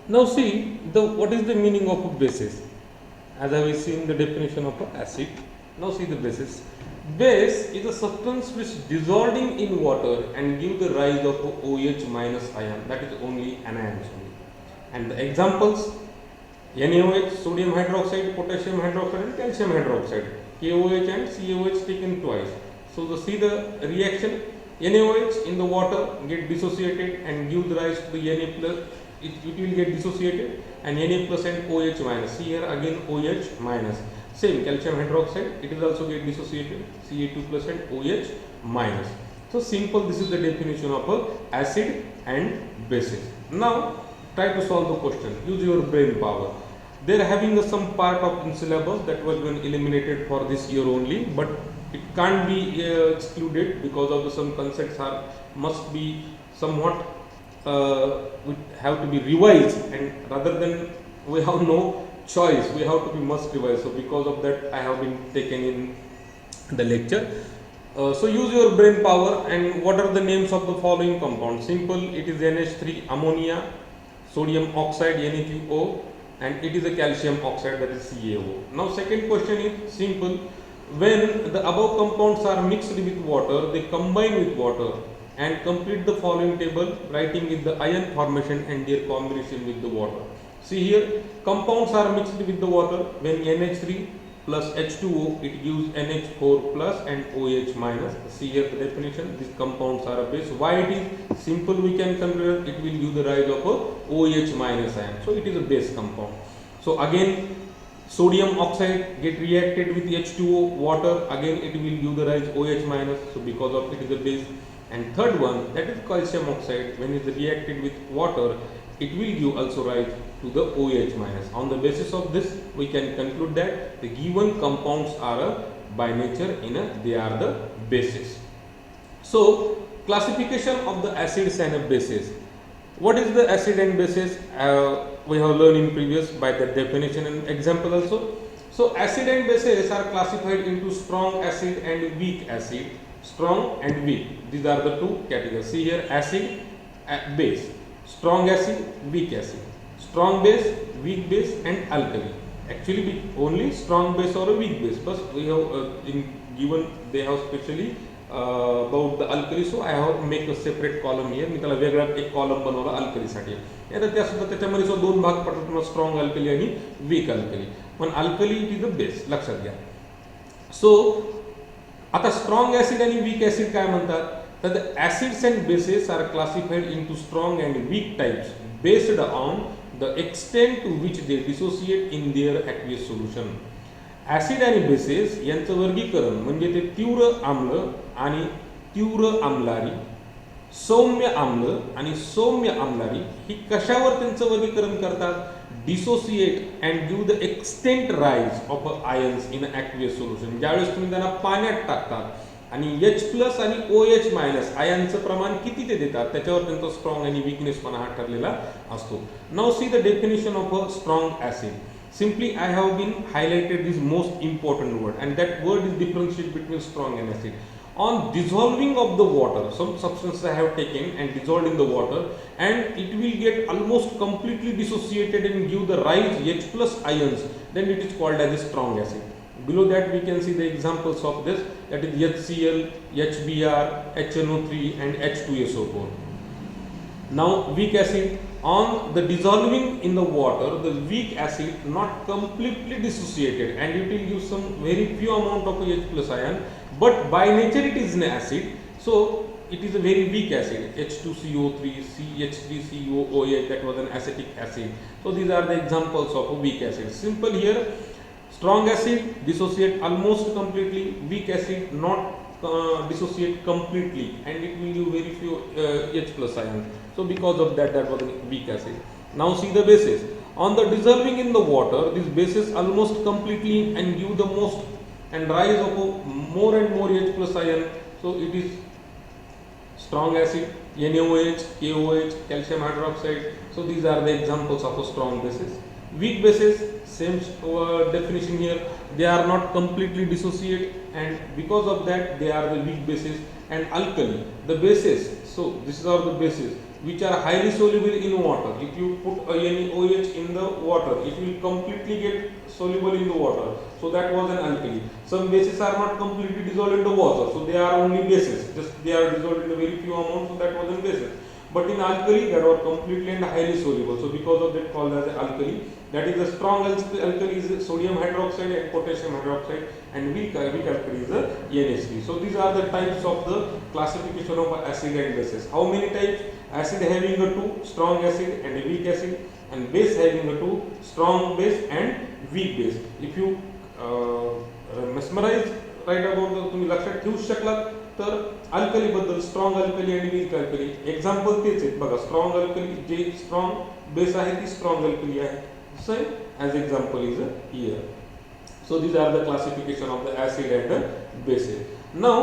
Now see the what is the meaning of a basis. As I have seen the definition of an acid. Now see the basis. Base is a substance which dissolving in water and give the rise of a OH minus ion. That is only anions only. And the examples: NaOH, sodium hydroxide, potassium hydroxide, and calcium hydroxide. KOH and COH taken twice. So see the reaction. NaOH in the water get dissociated and give rise to the Na plus. It will get dissociated and Na plus and OH minus. See here again OH minus. Same calcium hydroxide, it is also get dissociated, Ca2 plus and OH minus. So simple, this is the definition of a acid and basis. Now try to solve the question. Use your brain power. They are having some part of in syllabus that was been eliminated for this year only, but it can't be excluded because of the some concepts are must be somewhat would have to be revised, and rather than we have no choice, we have to be must revise. So because of that I have been taken in the lecture. So use your brain power. And what are the names of the following compounds? Simple, it is NH3 ammonia, sodium oxide Na2O, and it is a calcium oxide, that is CaO. Now second question is simple. When the above compounds are mixed with water, they combine with water and complete the following table, writing with the ion formation and their combination with the water. See here, compounds are mixed with the water. When NH3 plus H2O, it gives NH4 plus and OH minus. See here the definition, these compounds are a base. Why it is simple, we can consider it will give the rise of a OH minus ion. So it is a base compound. So again, sodium oxide get reacted with H2O water, again it will give the rise OH minus. So because of it is a base. And third one, that is calcium oxide, when it is reacted with water, it will give also rise to the OH minus. On the basis of this, we can conclude that the given compounds are by nature they are the bases. So classification of the acids and bases. What is the acid and bases? We have learned in previous by the definition and example also. So acid and bases are classified into strong acid and weak acid. Strong and weak, these are the two categories. See here, acid, base, strong acid, weak acid, strong base, weak base, and alkali. Actually only strong base or a weak base, but we have given they have specially about the alkali, so I have make a separate column here. मी त्याला वेगळा एक column बनवला alkali साठी. आता त्या सुद्धा त्याच्यामध्ये दोन भाग पडतात, स्ट्रॉंग अल्कली आणि वीक अल्कली. पण alkali it is the base, लक्षात घ्या. सो आता स्ट्रॉंग ऍसिड आणि वीक ऍसिड काय म्हणतात, तर the acids and bases are classified into strong and weak types based on the extent to which they dissociate in their aqueous solution. Acid आणि bases यांचं वर्गीकरण म्हणजे ते तीव्र आम्ल आणि तीव्र आम्लारी, सौम्य आम्ल आणि सौम्य आम्लारी ही कशावर त्यांचं वर्गीकरण करतात, dissociate and give the extent rise of ions in aqueous solution. ज्यावेळेस तुम्ही त्यांना पाण्यात टाकतात आणि H प्लस आणि OH मायनस आयनचं प्रमाण किती ते देतात त्याच्यावर त्यांचा स्ट्रॉंग आणि वीकनेसपणा हा ठरलेला असतो. Now see the definition of a strong acid. Simply I have been highlighted this most important word, and that word is differentiate between strong and acid. On dissolving of the water, some substances I have taken and dissolved in the water, and it will get almost completely dissociated and give the rise H plus ions, then it is called as a strong acid. Below that we can see the examples of this, that is HCl, HBr, HNO3 and H2SO4. Now weak acid, on the dissolving in the water, the weak acid not completely dissociated and it will give some very few amount of H plus ion, but by nature it is an acid, so it is a very weak acid, H2CO3, CH3COOH, that was an acetic acid. So these are the examples of a weak acid. Simple here, strong acid dissociate almost completely, weak acid not dissociate completely and it will give very few H plus ions. So because of that, that was a weak acid. Now see the bases. On the dissolving in the water, these bases almost completely and give the most and rise of more and more H plus ion. So it is strong acid, NaOH, KOH, calcium hydroxide. So these are the examples of a strong bases. Weak bases, same definition here, they are not completely dissociate and because of that they are the weak bases. And alkali, the bases, so these are the bases which are highly soluble in water. If you put a NaOH in the water, it will completely get soluble in the water. So that was an alkali. Some bases are not completely dissolved into water, so they are only bases. Just they are dissolved in a very few amount, so that was an basis. But in alkali, that were completely and highly soluble. So because of that, called as alkali. That is the strong alkali is sodium hydroxide and potassium hydroxide, and weak alkali is the NH3. So these are the types of the classification of acid and bases. How many types? Acid having a 2, strong acid and a weak acid, and base having a 2, strong base and weak base. If you mesmerize right about the तुम्ही लक्षात ठेवू शकलात तर alkali बद्दल strong alkali आणि weak alkali example तेच आहेत बघा. स्ट्रॉंग अल्कली जे स्ट्रॉंग बेस आहे ती स्ट्रॉंग अल्कली आहे. Same as example is here. So these are the classification of the acid and the bases. Now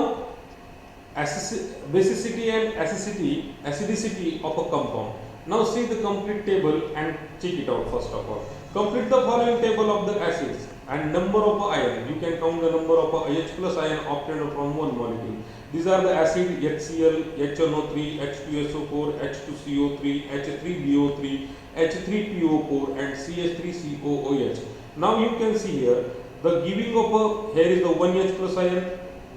basicity and acidicity of a compound. Now see the complete table and check it out first of all. Complete the following table of the acids and number of ion. You can count the number of H plus ion obtained from one molecule. These are the acid HCl, HNO3, H2SO4, H2CO3, H3BO3, H3PO4 and CH3COOH. Now you can see here the giving of here is the 1H plus ion,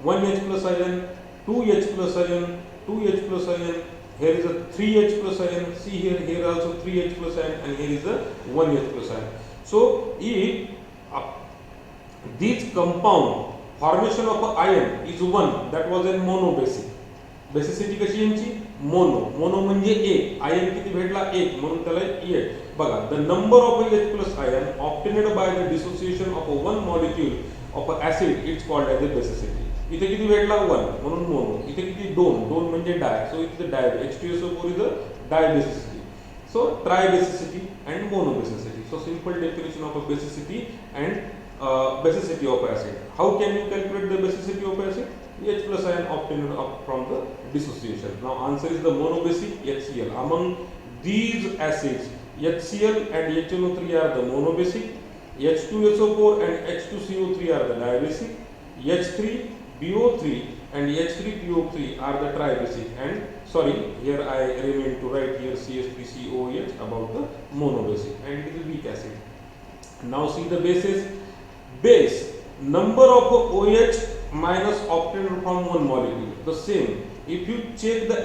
1H plus ion, 2H plus ion, 2H plus ion, here is a 3H plus ion, see here also 3H plus ion, and here is the 1H plus ion. So if these compound formation of ion is 1, that was a monobasic. Basicity कशी यांची mono. Mono म्हणजे एक. Ion किती भेटला? एक, म्हणून त्याला एक. बघा, the number of H plus ion obtained by the dissociation of one molecule of an acid it's called as a basicity. इथे किती भेटला? 1, म्हणून मोनो. इथे किती? 2, 2 म्हणजे डाय. सो इथे डाय H2SO4 is a dibasicity. So tribasicity and monobasicity. So simple definition of a basicity and basicity of acid. How can you calculate the basicity of acid? H plus ion obtained from the dissociation. Now answer is the monobasic HCl. Among these acids, HCl and HNO3 are the monobasic, H2SO4 and H2CO3 are the dibasic, H3BO3 and H3PO3 are the tribasic. And sorry, here I remain to write here CH3COOH about the monobasic, and it is weak acid. Now see the bases. Base, number of OH minus obtained from one molecule. The same. If you check the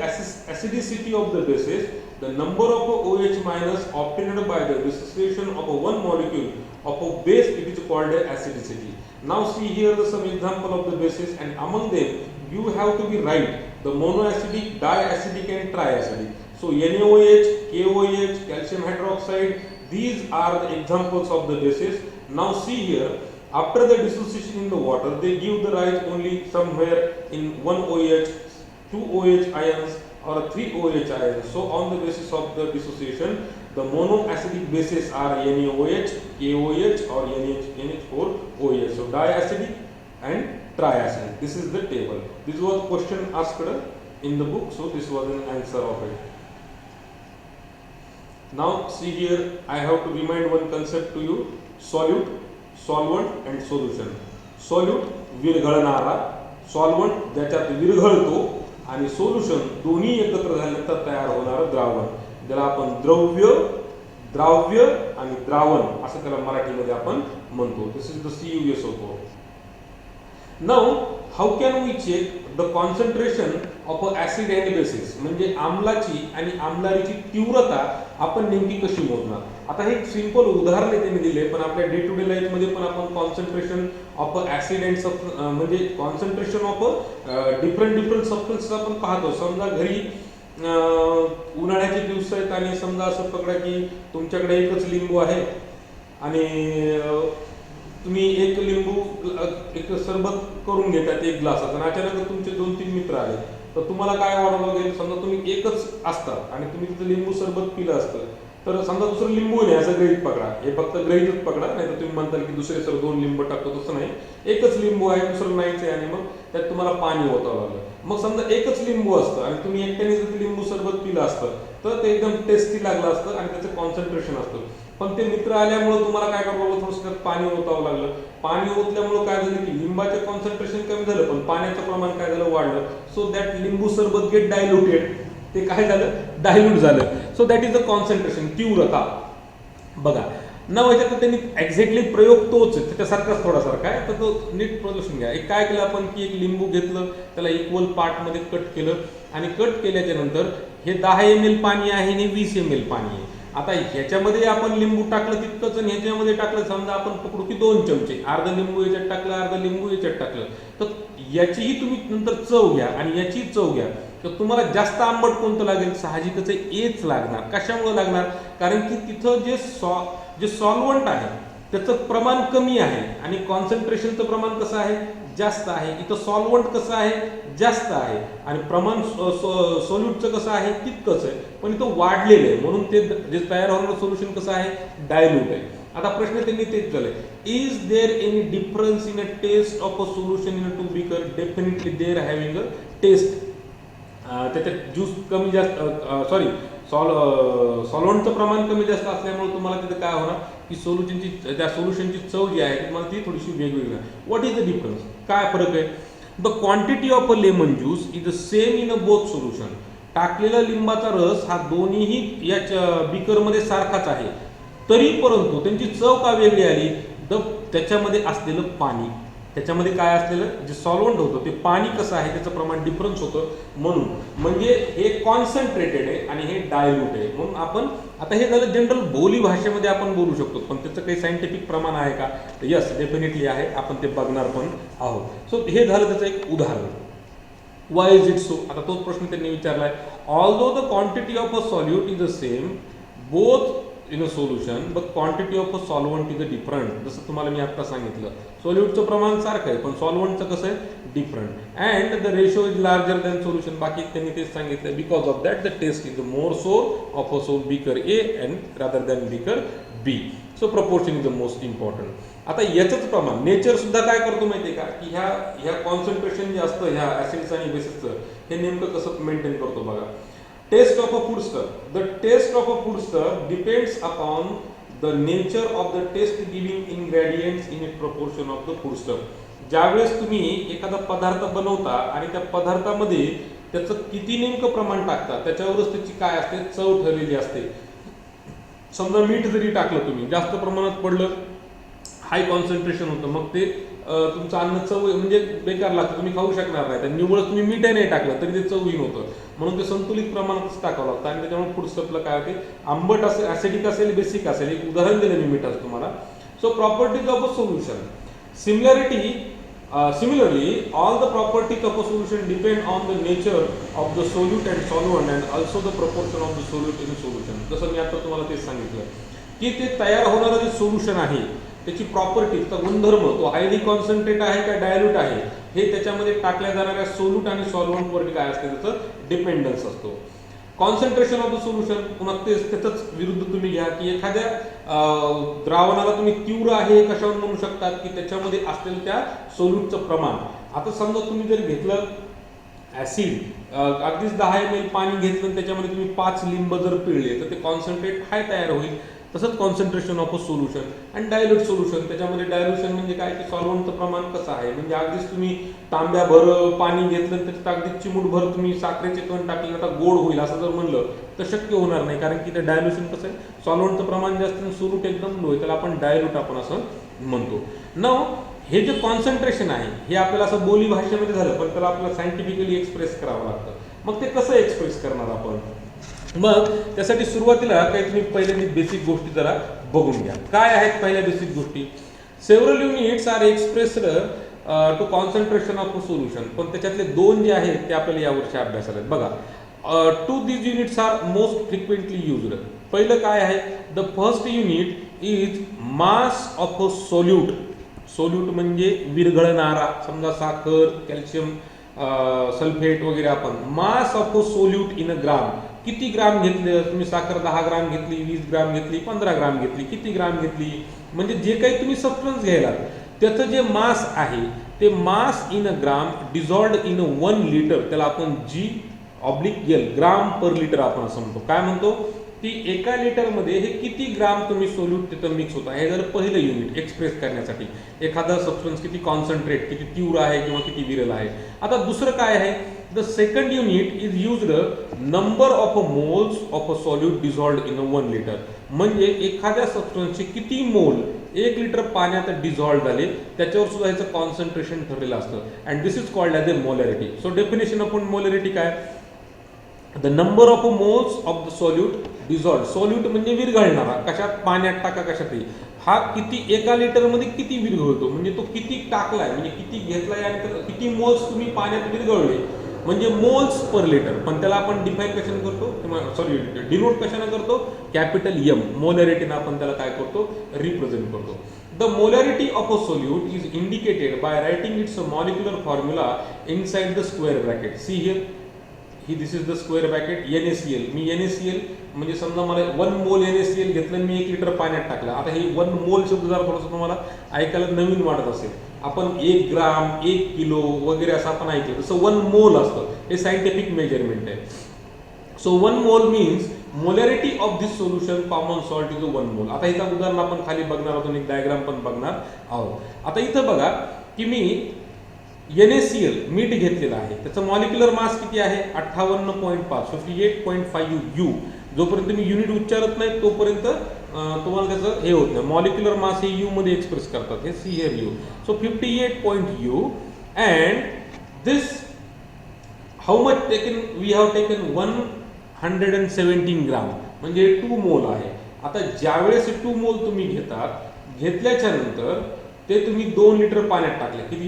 acidicity of the bases, the number of OH minus obtained by the dissociation of one molecule of a base, it is called acidicity. Now see here some example of the bases, and among them you have to be right the monoacidic, diacidic and triacidic. So NaOH, KOH, calcium hydroxide, these are the examples of the bases. Now see here, after the dissociation in the water, they give the rise only somewhere in 1 OH, 2 OH ions or 3 OH ions. So on the basis of the dissociation, the monoacidic bases are NaOH, KOH or NH4OH. So diacidic and triacidic. This is the table. This was question asked in the book, so this was an answer of it. Now see here, I have to remind one concept to you: solute, solvent and solution. Solute विरघळणारा, solvent ज्याच्यात विरघळतो, आणि solution दोन्ही एकत्र झाल्यानंतर तयार होणारं द्रावण, ज्याला आपण द्रव्य, द्राव्य आणि द्रावण असं त्याला मराठीमध्ये आपण म्हणतो. This is the CuSO4. Now how can we check the concentration of a acid and basis, म्हणजे आम्लाची आणि आम्लारीची तीव्रता आपण नेमकी कशी मोजणार. आता हे सिंपल उदाहरण त्यांनी दिले, पण आपल्या डे टू डे लाईफ मध्ये पण आपण कॉन्सन्ट्रेशन ऑफ ऍसिड अँड म्हणजे कॉन्सन्ट्रेशन ऑफ डिफरंट सबस्टन्स आपण पाहतो. समजा घरी उन्हाळ्याचे दिवस आहेत आणि समजा असं पकडा की तुमच्याकडे एकच लिंबू आहे आणि तुम्ही एक लिंबू एक सरबत करून घेतात एक ग्लासात, आणि अचानक तुमचे 2-3 मित्र आले, तर तुम्हाला काय वाटावं लागेल. समजा तुम्ही एकच असतात आणि तुम्ही तिथं लिंबू सरबत पिलं असतं, तर समजा दुसरं लिंबू नाही असं गृहीत पकडा, हे फक्त गृहीतच पकडा, नाही तर तुम्ही म्हणताल की दुसरे सर 2 लिंबू टाकतो. तसं नाही, एकच लिंबू आहे, दुसरं नाहीच आहे, आणि मग त्यात तुम्हाला पाणी ओतावं लागलं. मग समजा एकच लिंबू असतं आणि तुम्ही एकट्याने जर लिंबू सरबत पिलं असतं तर ते एकदम टेस्टी लागलं असतं आणि त्याचं कॉन्सन्ट्रेशन असतं. पण ते मित्र आल्यामुळे तुम्हाला काय करावं लागलं, थोडंसं त्यात पाणी ओतावं लागलं. पाणी ओतल्यामुळे काय झालं की लिंबाचं कॉन्सन्ट्रेशन कमी झालं, पण पाण्याचं प्रमाण काय झालं, वाढलं. सो दॅट लिंबू सरबत गेट डायल्युटेड. ते काय झालं, डायल्यूट झालं. So that is the concentration, तीव्रता. बघा न याच्यात त्यांनी एक्झॅक्टली प्रयोग तोच आहे, त्याच्यासारखाच थोडासारखा आहे, तर तो नीट प्रदर्शन घ्या. एक काय केलं आपण की एक लिंबू घेतलं, त्याला इक्वल पार्टमध्ये कट केलं आणि कट केल्याच्या नंतर हे 10 ml पाणी आहे आणि 20 ml पाणी आहे. आता ह्याच्यामध्ये आपण लिंबू टाकलं तितकंच आणि ह्याच्यामध्ये टाकलं, समजा आपण पकडू की 2 चमचे, अर्ध लिंबू याच्यात टाकलं, अर्ध लिंबू याच्यात टाकलं, तर याचीही तुम्ही नंतर चव घ्या आणि याची चव घ्या. तर तुम्हाला जास्त आंबट कोणतं लागेल, साहजिकच एच लागणार. कशामुळे लागणार, कारण की तिथं जे सॉल्वंट आहे त्याचं प्रमाण कमी आहे आणि कॉन्सन्ट्रेशनचं प्रमाण कसं आहे, जास्त आहे. इथं सॉल्वंट कसं आहे, जास्त आहे आणि प्रमाण सोल्यूटचं कसं आहे, तितकंच आहे, पण इथं वाढलेलं आहे, म्हणून ते जे तयार होणारं सोल्युशन कसं आहे, डायल्यूट आहे. आता प्रश्न त्यांनी तेच झालंय, is there any difference in a taste of a solution in a two beaker. Definitely there having a taste. त्याच्यात ज्यूस कमी जास्त सॉल्वंटचं प्रमाण कमी जास्त असल्यामुळे तुम्हाला तिथे काय होणार की त्या सोल्युशनची चव जी आहे तुम्हाला ती थोडीशी वेगवेगळी. व्हॉट इज द डिफरन्स, काय फरक आहे. The quantity of a lemon juice is the same in a both solution. टाकलेला लिंबाचा रस हा दोन्हीही या बीकरमध्ये सारखाच आहे, तरी परंतु त्यांची चव का वेगळी आली, त्याच्यामध्ये असलेलं पाणी, त्याच्यामध्ये काय असलेलं जे सॉल्वंट होतं ते पाणी कसं आहे त्याचं प्रमाण डिफरन्स होतं, म्हणून. म्हणजे हे कॉन्सन्ट्रेटेड आहे आणि हे डायल्यूट आहे. म्हणून आपण आता हे झालं जनरल बोली भाषेमध्ये आपण बोलू शकतो, पण त्याचं काही सायंटिफिक प्रमाण आहे का, तर यस डेफिनेटली आहे, आपण ते बघणार पण आहोत. सो हे झालं त्याचं एक उदाहरण. वाय इज इट सो, आता तोच प्रश्न त्यांनी विचारलाय. Although the quantity of a solute is the same both in a solution but quantity of a solvent is a different. जसं तुम्हाला मी आता सांगितलं, सोल्यूटचं प्रमाण सारखं आहे पण सॉल्वंटचं कसं आहे, different. And the ratio is larger than solution. बाकी त्यांनी तेच सांगितलं, because of that the taste is more so of a beaker A and rather than beaker B. So proportion is the most important. आता याचंच प्रमाण nature सुद्धा काय करतो माहितीये का, की ह्या कॉन्सन्ट्रेशन जे असतं ह्या ऍसिड्स आणि बेसिसचं, हे नेमकं कसं मेंटेन करतो बघा. Taste of a foodstuff. The taste of a foodstuff depends upon the nature of the taste giving ingredients in a proportion of the foodstuff. ज्यावेळेस तुम्ही एखादा पदार्थ बनवता आणि त्या पदार्थामध्ये त्याचं किती नेमकं प्रमाण टाकता त्याच्यावरच त्याची काय असते, चव ठरलेली असते. समजा मीठ जरी टाकलं तुम्ही, जास्त प्रमाणात पडलं, हाय कॉन्सन्ट्रेशन होतं, मग ते तुमचं अन्न चव म्हणजे बेकार लागतं, तुम्ही खाऊ शकणार नाही. तर निवळ तुम्ही मीठ नाही टाकलं तरी ते चवहीन होतं, म्हणून ते संतुलित प्रमाणातच टाकावं लागतं. आणि त्याच्यामुळे फूडस्टफला काय होते, आंबट असेल, ऍसिडिक असेल, बेसिक असेल. एक उदाहरण दिलं मी मिठाचं तुम्हाला. So properties of a solution. Similarly, all the properties of a solution depend on the nature of the solute and solvent and also the proportion of the solute in solution. जसं मी आता तुम्हाला तेच सांगितलं की ते तयार होणारं जे सोल्युशन आहे त्याची प्रॉपर्टी, त्याचा गुणधर्म, तो हायली कॉन्सन्ट्रेट आहे का डायल्यूट आहे, हे त्याच्यामध्ये टाकल्या जाणाऱ्या सोल्यूट आणि सॉल्वंटवर काय असते, त्याचं डिपेंडन्स असतो. कॉन्सन्ट्रेशन ऑफ द सोल्युशन, पुन्हा त्याच विरुद्ध तुम्ही घ्या की एखाद्या द्रावणाला तुम्ही तीव्र आहे कशावर म्हणू शकतात की त्याच्यामध्ये असलेलं त्या सोल्यूटचं प्रमाण. आता समजा तुम्ही जर घेतलं ऍसिड, अगदीच 10 ml पाणी घेतलं त्याच्यामध्ये तुम्ही 5 लिंब जर पिळले तर ते कॉन्सन्ट्रेट हाय तयार होईल. तसंच कॉन्सन्ट्रेशन ऑफ अ सोल्युशन आणि डायल्यूट सोल्युशन, त्याच्यामध्ये डायल्युशन म्हणजे काय की सॉल्वंटचं प्रमाण कसं आहे, म्हणजे अगदीच तुम्ही तांब्याभर पाणी घेतलं तर अगदीच चिमूटभर तुम्ही साखरेचे कण टाकले आता गोड होईल असं जर म्हणलं तर शक्य होणार नाही, कारण की ते डायल्युशन कसं आहे, सॉल्वंटचं प्रमाण जास्त, सोल्यूट एकदम लो आहे, त्याला आपण डायल्यूट आपण असं म्हणतो. नाउ हे जे कॉन्सन्ट्रेशन आहे हे आपल्याला असं बोली भाषेमध्ये झालं, पण त्याला आपल्याला सायंटिफिकली एक्सप्रेस करावं लागतं. मग ते कसं एक्सप्रेस करणार आपण, मग त्यासाठी सुरुवातीला काही तुम्ही पहिल्यांदा बेसिक गोष्टी जरा बघून घ्या. काय आहेत पहिल्या बेसिक गोष्टी. Several units are expressed to concentration of a solution, पण त्याच्यातले दोन जे आहेत ते आपल्याला यावर्षी अभ्यासाला आहेत. बघा, to these units are most frequently used. पहिलं काय आहे, the first unit is mass of a solute. Solute म्हणजे विरघळणारा, समजा साखर, कॅल्शियम सल्फेट वगैरे. आपण mass of a solute in a gram, किती ग्राम घेतलं तुम्ही, साखर 10 ग्राम घेतली, 20 ग्राम घेतली, 15 ग्राम घेतली, किती ग्राम घेतली, म्हणजे जे काही तुम्ही सबस्टन्स घ्यायला त्याचं जे मास आहे ते mass in a gram dissolved in 1 litre, त्याला आपण G/L ग्राम पर लिटर आपण असं म्हणतो. काय म्हणतो, की एका लिटरमध्ये हे किती ग्राम तुम्ही सोल्यूट तिथं मिक्स होता, हे झालं पहिलं युनिट एक्सप्रेस करण्यासाठी एखादा सबस्टन्स किती कॉन्सन्ट्रेट, किती तीव्र आहे किंवा किती विरल आहे. आता दुसरं काय आहे, the second unit is used number of moles of a solute dissolved in 1 litre. म्हणजे एखाद्या सबस्टन्सचे किती मोल 1 लिटर पाण्यात डिझॉल्व्ह झाले त्याच्यावर सुद्धा ह्याचं कॉन्सन्ट्रेशन ठरलेलं असतं. And this is called as a molarity. So definition of molarity काय, the number of moles of the solute dissolved. Solute म्हणजे विरघळणारा, कशात, पाण्यात टाका कशातही, हा किती एका लिटरमध्ये किती विरघळतो, म्हणजे तो किती टाकलाय, म्हणजे किती घेतलाय आणि किती मोल्स तुम्ही पाण्यात विरघळले, म्हणजे मोल्स पर लिटर. पण त्याला आपण डिफाईन कशाने करतो, किंवा सॉरी डिनोट कशाने करतो, कॅपिटल एम. मोलॅरिटीनं आपण त्याला काय करतो, रिप्रेझेंट करतो. The molarity of a solute is indicated by writing it's molecular formula inside the square bracket. See here, he this is the square bracket. NaCl, me NaCl म्हणजे समजा मला 1 मोल NaCl घेतलं, मी 1 लिटर पाण्यात टाकलं. आता हे 1 मोल शब्द जरा थोडंसं तुम्हाला ऐकायला नवीन वाटत असेल. आपण 1 ग्राम, 1 किलो वगैरे असं आपण ऐकलं, तसं 1 मोल असतं. हे सायंटिफिक मेजरमेंट आहे. सो 1 मोल means molarity of this solution common salt is 1 मोल. आता इथं उदाहरण आपण खाली बघणार आहोत, एक डायग्राम पण बघणार आहोत. आता इथं बघा की मी NaCl मीठ घेतलेलं आहे, त्याचं मॉलिक्युलर मास किती आहे, 58.5, 58.5 U. जोपर्यंत मी युनिट उच्चारत नाही तोपर्यंत तुम्हाला त्याचं हे होत नाही. मॉलिक्युलर मास हे यू मध्ये एक्सप्रेस करतात, हे see here you. So 58.U and this how much taken, we have taken 117 gram, म्हणजे 2 मोल आहे. आता ज्यावेळेस 2 मोल तुम्ही घेतात, घेतल्याच्या नंतर ते तुम्ही 2 लिटर पाण्यात टाकले. किती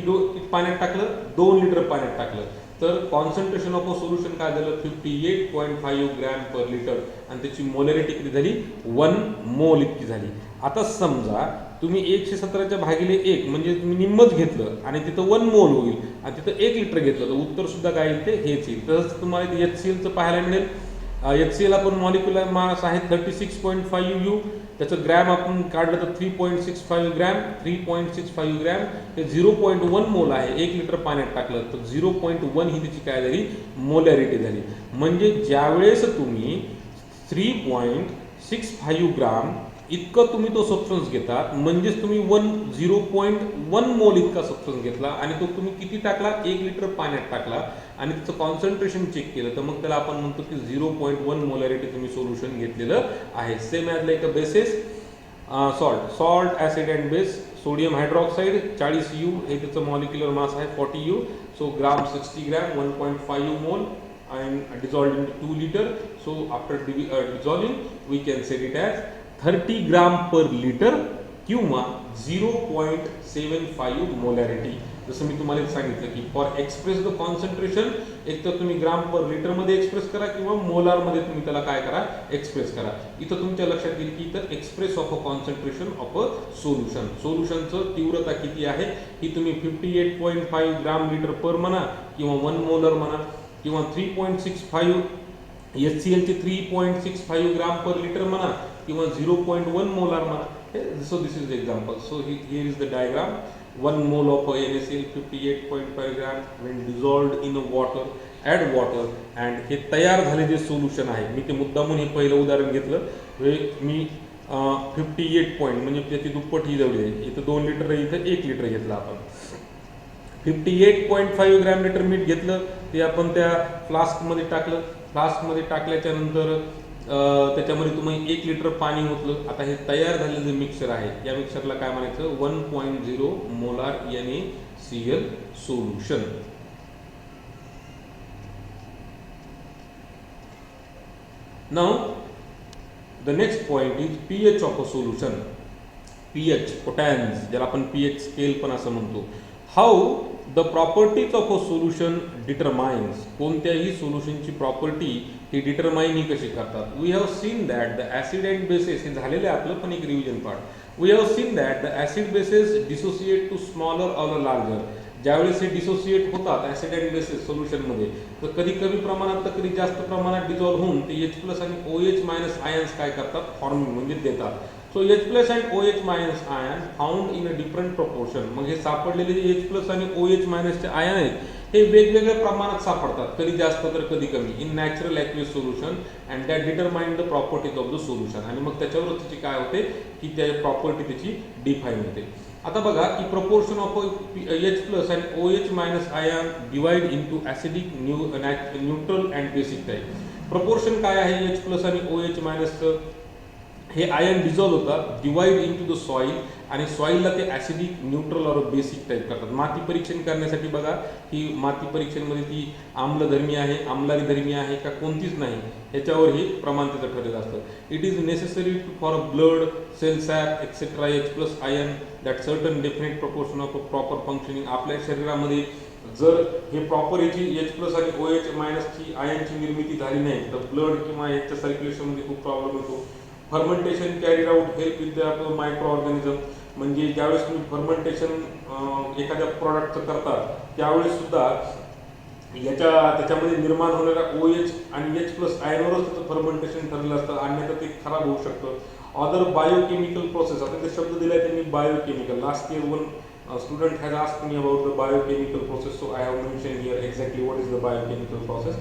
पाण्यात टाकलं, 2 लिटर पाण्यात टाकलं, तर कॉन्सन्ट्रेशन ऑफ अ सोल्युशन काय झालं, 58.5 ग्रॅम पर लिटर. आणि त्याची मोलॅरिटी किती झाली, 1 मोल इतकी झाली. आता समजा तुम्ही 117च्या भागिले 1 म्हणजे तुम्ही निम्मच घेतलं आणि तिथं 1 मोल होईल आणि तिथं 1 लिटर घेतलं, तर उत्तर सुद्धा काय येईल, ते हेच येईल. तसंच तुम्हाला HClचं पाहायला मिळेल. HCl आपण मॉलिक्युलर मास आहे 36.5 U, त्याचं ग्रॅम आपण काढलं तर 3.65 ग्रॅम. 3.65 ग्रॅम हे 0.1 मोल आहे. 1 लिटर पाण्यात टाकलं तर 0.1 ही त्याची काय झाली, मोलॅरिटी झाली. म्हणजे ज्यावेळेस तुम्ही 3.65 ग्राम इतकं तुम्ही तो सबस्टन्स घेता, म्हणजेच तुम्ही 0.1 मोल इतका सबस्टन्स घेतला आणि तो तुम्ही किती टाकला, 1 लिटर पाण्यात टाकला आणि त्याचं कॉन्सन्ट्रेशन चेक केलं, तर मग त्याला आपण म्हणतो की 0.1 मोलॅरिटी तुम्ही सोल्युशन घेतलेलं आहे. Same as like a basis, salt acid and base. Sodium hydroxide 40 U हे त्याचं मॉलिक्युलर मास आहे 40 U. सो ग्राम 60 ग्रॅम 1.5 मोल and dissolved into 2 liter. So after dissolving we can say it as 30 gram per litre किंवा 0.75 molarity. जसं मी तुम्हाला सांगितलं की for express the concentration, एक तर तुम्ही ग्राम पर लिटर मध्ये एक्सप्रेस करा किंवा मोलार मध्ये तुम्ही त्याला काय करा, एक्सप्रेस करा. इथं तुमच्या लक्षात येईल की इथं express of a concentration of a solution, सोल्युशनचं तीव्रता किती आहे ही तुम्ही 58.5 ग्राम लिटर पर म्हणा किंवा 1 मोलर म्हणा किंवा 3.65 HClचे 3.65 ग्राम पर लिटर म्हणा किंवा 0.1 मोलार म्हणा. So this is the example. So here is the diagram. 1 mole of NaCl 58.5 gram when dissolved in water, add water, and हे तयार झाले जे सोल्युशन आहे, मी ते मुद्दामून हे पहिलं उदाहरण घेतलं. हे मी 58 पॉईंट म्हणजे त्याची दुप्पट ही जवळ आहे. इथं 2 लिटर आहे, इथं 1 लिटर घेतलं आपण. 58.5 ग्रॅम लिटर मीठ घेतलं, ते आपण त्या फ्लास्कमध्ये टाकलं. फ्लास्कमध्ये टाकल्याच्या नंतर त्याच्यामध्ये तुम्ही 1 लिटर पाणी ओतलं. आता हे तयार झालेलं जे मिक्सर आहे, या मिक्सरला काय म्हणायचं, 1.0 molar NaCl solution. Now the next point is pH of a solution. pH, पोटॅन्स, ज्याला आपण pH स्केल पण असं म्हणतो. How the properties of a solution determines, कोणत्याही सोल्युशनची प्रॉपर्टी ही डिटरमाइन ही कशी करतात. We have seen that the acid and bases, हे झालेलं आहे आपलं पण एक revision part. We have seen that the acid bases dissociate to smaller or larger. ज्यावेळेस हे डिसोसिएट होतात ॲसिड अँड बेसेस सोल्युशनमध्ये, तर कधी कमी प्रमाणात तर कधी जास्त प्रमाणात डिझॉल्व्ह होऊन ते H+ आणि OH- आयन्स काय करतात, फॉर्मिंग म्हणजे देतात. So H+ and OH- ion found in a different proportion. मग हे सापडलेले जे H+ आणि OH- चे आयन आहेत हे वेगवेगळ्या प्रमाणात सापडतात, कधी जास्त तर कधी कमी, in natural aqueous solution and that determine the properties of the solution. आणि मग त्याच्यावर त्याची काय होते की त्या प्रॉपर्टी त्याची डिफाईन होते. आता बघा की proportion of H plus and OH minus ion divide into acidic neutral and basic type. Proportion काय आहे H प्लस आणि OH मायनसचं? हे आयन डिझॉल्व्ह होतात, डिवाइड इंटू द सॉईल, आणि सॉईलला ते ॲसिडिक, न्यूट्रल और बेसिक टाईप करतात. माती परीक्षण करण्यासाठी बघा की माती परीक्षणमध्ये ती आम्लधर्मी आहे, आम्लारीधर्मी आहे का कोणतीच नाही, ह्याच्यावर हे प्रमाण त्याचं ठरलेलं असतं. It is necessary for blood cell sap etcetera H plus ion that certain definite proportion of proper functioning. आपल्या शरीरामध्ये जर हे प्रॉपर याची H प्लस आणि OH मायनसची आयनची निर्मिती झाली नाही तर ब्लड किंवा याच्या सर्क्युलेशनमध्ये खूप प्रॉब्लेम होतो. Fermentation carried out help with the micro organism. म्हणजे ज्यावेळेस तुम्ही फर्मेंटेशन एखाद्या प्रॉडक्टचं करता त्यावेळेस सुद्धा त्याच्यामध्ये निर्माण होणाऱ्या OH आणि H प्लस आयनवरच त्याचं फर्मेंटेशन ठरलेलं असतं, अन्यथा ते खराब होऊ शकतं. अदर बायोकेमिकल प्रोसेस, आता ते शब्द दिलाय त्यांनी biochemical. Last year one student has asked me about the biochemical process, so I have mentioned here exactly what is the biochemical process.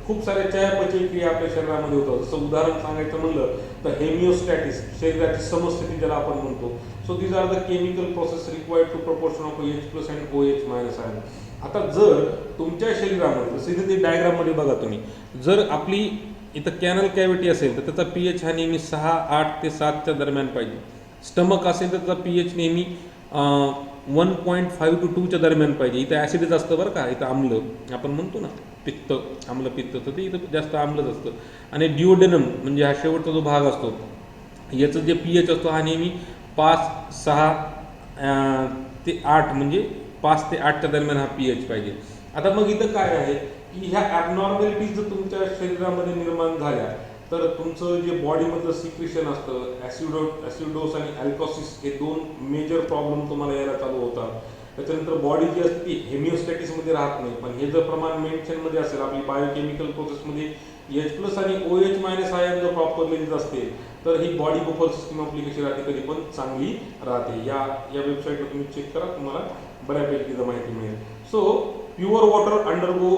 खूप साऱ्या चयापचय क्रिया आपल्या शरीरामध्ये होतात. जसं उदाहरण सांगायचं म्हणलं तर हेमिओस्टॅटिस, शरीराची समस्थिती ज्याला आपण म्हणतो. So these are the chemical process required to proportion of H plus and OH minus ion. आता जर तुमच्या शरीरामध्ये, जसं इथे ते डायग्राममध्ये बघा तुम्ही, जर आपली इथं कॅनल कॅव्हिटी असेल तर त्याचा pH हा नेहमी 6, 8 ते 7च्या दरम्यान पाहिजे. स्टमक असेल तर त्याचा pH नेहमी 1.5 to 2च्या दरम्यान पाहिजे. इथं ॲसिडच असतं बरं का, इथं आम्ल आपण म्हणतो ना, पित्त, आम्ल पित्त, तर ते इथं जास्त आम्लच असतं. आणि डिओडेनम म्हणजे हा शेवटचा जो भाग असतो, याचं जे pH असतो हा नेहमी 5, 6 ते 8, म्हणजे 5 ते 8च्या दरम्यान हा pH पाहिजे. आता मग इथं काय आहे की ह्या ॲबनॉर्मॅलिटीज जर तुमच्या शरीरामध्ये निर्माण झाल्या तर तुमचं जे बॉडीमधलं सिक्रेशन असतं, ॲसिडोस आणि अल्कोसिस, हे दोन मेजर प्रॉब्लेम तुम्हाला यायला चालू होतात. त्याच्यानंतर बॉडी जी असते ती हेमिओस्टॅटिसमध्ये राहत नाही. पण हे जर प्रमाण मेन्शनमध्ये असेल, आपली बायोकेमिकल प्रोसेसमध्ये H प्लस आणि OH मायनस आयन जर प्रॉपरली असते तर ही बॉडी बफर सिस्टम आपली कशी राहते, कधी पण चांगली राहते. या वेबसाईटवर तुम्ही चेक करा, तुम्हाला बऱ्यापैकी माहिती मिळेल. So pure water undergo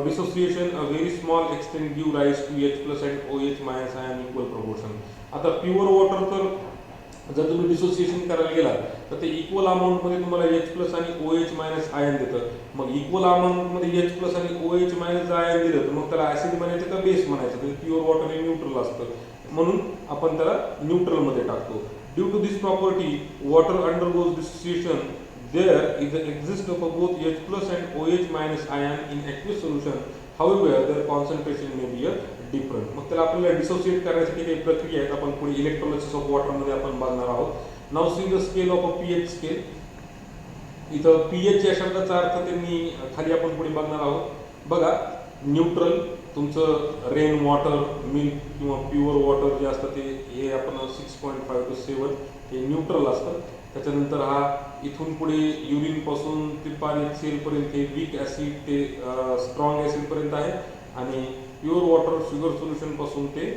dissociation, a very small extent give rise to H plus and OH minus ion equal proportion. आता प्युअर वॉटर तर जर तुम्ही डिसोसिएशन करायला गेला तर ते इक्वल अमाऊंटमध्ये तुम्हाला H प्लस आणि OH मायनस आयन देतं. मग इक्वल अमाऊंटमध्ये H प्लस आणि OH मायनस आयन दिलं तर मग त्याला ॲसिड म्हणायचं का बेस म्हणायचं? तर प्युअर वॉटर हे न्यूट्रल असतं, म्हणून आपण त्याला न्यूट्रलमध्ये टाकतो. Due to this property water undergoes dissociation. There is the existence of both H plus and OH minus ion in aqueous solution. However, their concentration may be different. मग त्याला आपल्याला डिसोसिएट करण्यासाठी काही प्रक्रिया आहेत, आपण पुढे इलेक्ट्रोलिसिस ऑफ वॉटरमध्ये आपण बघणार आहोत. Now see the scale of a pH scale. इथं pH या शब्दाचा अर्थ त्यांनी खाली आपण पुढे बघणार आहोत. बघा, न्यूट्रल तुमचं रेन वॉटर, मिल्क किंवा प्युअर वॉटर जे असतं ते हे आपण 6.5 to 7 हे न्यूट्रल असतं. त्याच्यानंतर हा इथून पुढे युरिनपासून ते पाणी सेलपर्यंत हे वीक ॲसिड ते स्ट्रॉंग ॲसिडपर्यंत आहे. आणि प्युअर वॉटर शुगर सोल्युशनपासून ते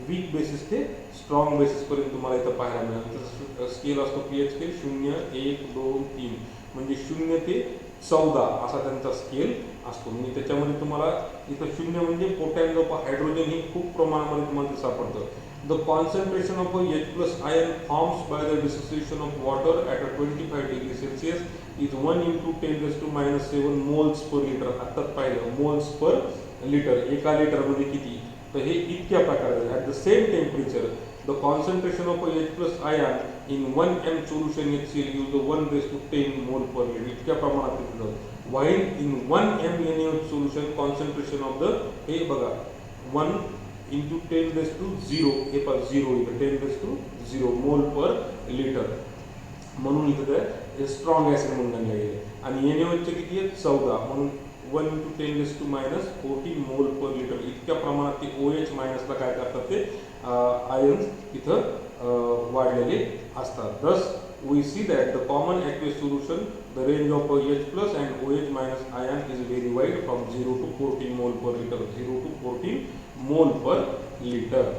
वीक बेसिस ते स्ट्रॉंग बेसिसपर्यंत तुम्हाला इथं पाहायला मिळेल. स्केल असतो pH स्केल 0, 1, 2, 3, म्हणजे 0 ते 14 असा त्यांचा स्केल असतो. म्हणजे त्याच्यामध्ये तुम्हाला इथं 0 म्हणजे पोटॅशियम व हायड्रोजन ही खूप प्रमाणामध्ये तुम्हाला ते सापडतं. The concentration of a H plus ion formed by the dissociation of water at a 25 degree Celsius is 1 into 10 raised to minus 7 moles per liter. आत्ताच पाहिलं मोल्स पर लिटर, एका लिटरमध्ये किती, तर हे इतक्या प्रकारे. At the same temperature the concentration of a H plus ion in 1 m solution HCl gives the 1 raised to 10 mole per liter. इतक्या प्रमाणात तिथं. While in 1 m NaOH solution concentration of the, हे बघा, 1 into 10 raised to 0, हे पहा 0 इथं 10 raised to 0 मोल per litre, म्हणून इथं ते स्ट्रॉंग ॲसिड म्हणून गणले गेले. आणि NaOHचे किती आहेत? 14, म्हणून 1 into 10 raised to minus 14 मोल पर लिटर. इतक्या प्रमाणात ते OH मायनसला काय करतात, ते आयन्स इथं वाढलेले असतात. Thus we see that the common aqueous solution, the range of H plus and OH minus ion is very wide from 0 to 14 mole per liter. 0 to 14 मोल पर लिटर.